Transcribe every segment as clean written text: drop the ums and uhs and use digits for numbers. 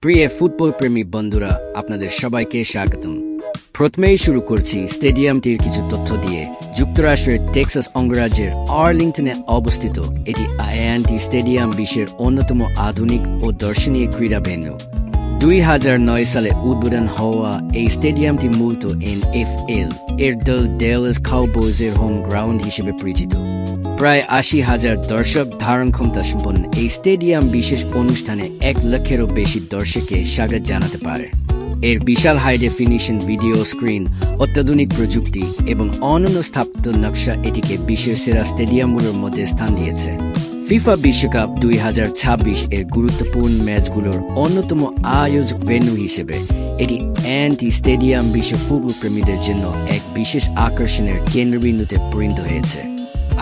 প্রিয় ফুটবল প্রেমী বন্ধুরা, আপনাদের সবাইকে স্বাগতম। প্রথমেই শুরু করছি স্টেডিয়ামটির কিছু তথ্য দিয়ে। যুক্তরাষ্ট্রের টেক্সাস অঙ্গরাজ্যের আর্লিংটনে অবস্থিত এটি এএনটি স্টেডিয়াম বিশ্বের অন্যতম আধুনিক ও দর্শনীয় ক্রীড়া ভেন্যু। 2009 সালে উদ্বোধন হওয়া এই স্টেডিয়ামটি মূলত এনএফএল এর দল ডেলাস কাউবয়জের হোম গ্রাউন্ড হিসেবে পরিচিত। প্রায় 80,000 দর্শক ধারণ ক্ষমতা সম্পন্ন এই স্টেডিয়াম বিশেষ অনুষ্ঠানে 1 লক্ষেরও বেশি দর্শককে স্বাগত জানাতে পারে। এর বিশাল হাই ডেফিনিশন ভিডিও স্ক্রিন, অত্যাধুনিক প্রযুক্তি এবং অনন্য স্থাপত্য নকশা এটিকে বিশ্বের সেরা স্টেডিয়ামগুলোর মধ্যে স্থান দিয়েছে। ফিফা বিশ্বকাপ 2026 এর গুরুত্বপূর্ণ ম্যাচগুলোর অন্যতম আয়োজক ভেন্যু হিসেবে এটি এএনটি স্টেডিয়াম বিশ্ব ফুটবল প্রেমীদের জন্য এক বিশেষ আকর্ষণের কেন্দ্রবিন্দুতে পরিণত হয়েছে।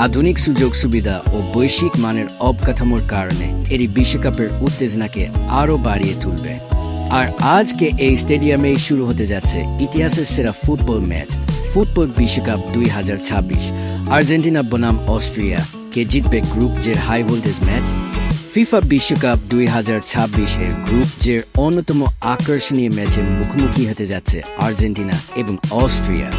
আধুনিক সুযোগ সুবিধা ও বৈশ্বিক মানের অবকাঠামোর কারণে এটি বিশ্বকাপের উত্তেজনাকে আরও বাড়িয়ে তুলবে। আর আজকে এই স্টেডিয়ামেই শুরু হতে যাচ্ছে ইতিহাসের সেরা ফুটবল ম্যাচ, ফুটবল বিশ্বকাপ 2026। আর্জেন্টিনা বনাম অস্ট্রিয়া, কে জিতবে গ্রুপ জের হাই ভোল্টেজ ম্যাচ? ফিফা বিশ্বকাপ 2026 এর গ্রুপ জের অন্যতম আকর্ষণীয় ম্যাচে মুখোমুখি হতে যাচ্ছে আর্জেন্টিনা এবং অস্ট্রিয়া।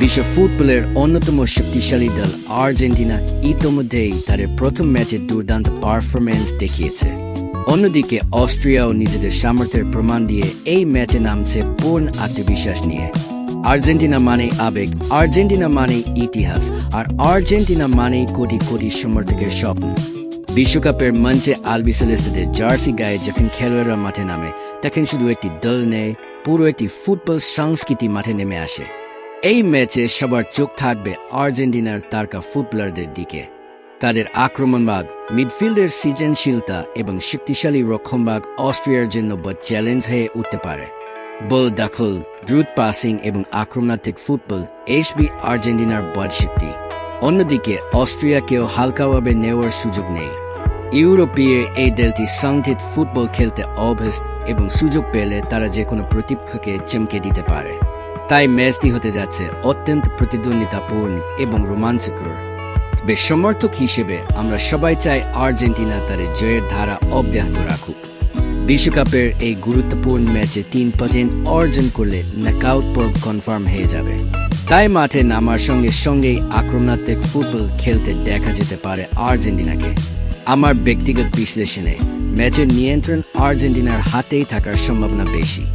বিশ্ব ফুটবলের অন্যতম শক্তিশালী দল আর্জেন্টিনা ইতোমধ্যেই তাদের প্রথম ম্যাচে দুর্দান্ত পারফরম্যান্স দেখিয়েছে। অন্যদিকে অস্ট্রিয়াও নিজেদের সামর্থ্যের প্রমাণ দিয়ে এই ম্যাচে নামছে পূর্ণ আত্মবিশ্বাস নিয়ে। আর্জেন্টিনা মানেই আবেগ, আর্জেন্টিনা মানেই ইতিহাস, আর আর্জেন্টিনা মানেই কোটি কোটি সমর্থকের স্বপ্ন। বিশ্বকাপের মঞ্চে আলবিসেলেস্তাদের জার্সি গায়ে যখন খেলোয়াড়রা মাঠে নামে, তখন শুধু একটি দল নেই, পুরো একটি ফুটবল সংস্কৃতি মাঠে নেমে আসে। এই ম্যাচে সবার চোখ থাকবে আর্জেন্টিনার তারকা ফুটবলারদের দিকে। তাদের আক্রমণভাগ, মিডফিল্ডের সৃজনশীলতা এবং শক্তিশালী রক্ষণভাগ অস্ট্রিয়ার জন্য বড় চ্যালেঞ্জ হয়ে উঠতে পারে। বল দখল, দ্রুত পাসিং এবং আক্রমণাত্মক ফুটবল আসবে আর্জেন্টিনার বড় শক্তি। অন্যদিকে অস্ট্রিয়াকেও হালকাভাবে নেওয়ার সুযোগ নেই। ইউরোপীয় এই দলটি সংগঠিত ফুটবল খেলতে অভ্যস্ত এবং সুযোগ পেলে তারা যে কোনো প্রতিপক্ষকে চমকে দিতে পারে। তাই ম্যাচটি হতে যাচ্ছে অত্যন্ত প্রতিদ্বন্দ্বিতাপূর্ণ এবং রোমাঞ্চকর। তবে সমর্থক হিসেবে আমরা সবাই চাই আর্জেন্টিনা তাদের জয়ের ধারা অব্যাহত রাখুক। বিশ্বকাপের এই গুরুত্বপূর্ণ ম্যাচে 3 পয়েন্ট অর্জন করলে নকআউট পর্ব কনফার্ম হয়ে যাবে। তাই মাঠে নামার সঙ্গে সঙ্গেই আক্রমণাত্মক ফুটবল খেলতে দেখা যেতে পারে আর্জেন্টিনাকে। আমার ব্যক্তিগত বিশ্লেষণে ম্যাচের নিয়ন্ত্রণ আর্জেন্টিনার হাতেই থাকার সম্ভাবনা বেশি।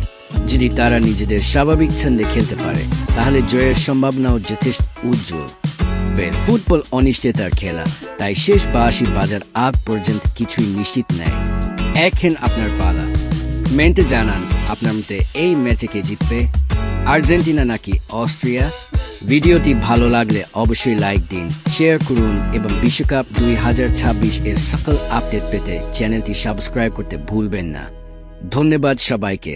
যদি তারা নিজেদের স্বাভাবিক ছন্দে খেলতে পারে, তাহলে জয়ের সম্ভাবনাও যথেষ্ট উজ্জ্বল। তবে ফুটবল অনিশ্চয়তার খেলা, তাই শেষ 82 বাজার আগ পর্যন্ত কিছুই নিশ্চিত নেই। এখন আপনার পালা। কমেন্টে জানান আপনার মতে এই ম্যাচে কে জিতবে, আর্জেন্টিনা নাকি অস্ট্রিয়া? ভিডিওটি ভালো লাগলে অবশ্যই লাইক দিন, শেয়ার করুন এবং বিশ্বকাপ 2026 এর সকল আপডেট পেতে চ্যানেলটি সাবস্ক্রাইব করতে ভুলবেন না। ধন্যবাদ সবাইকে।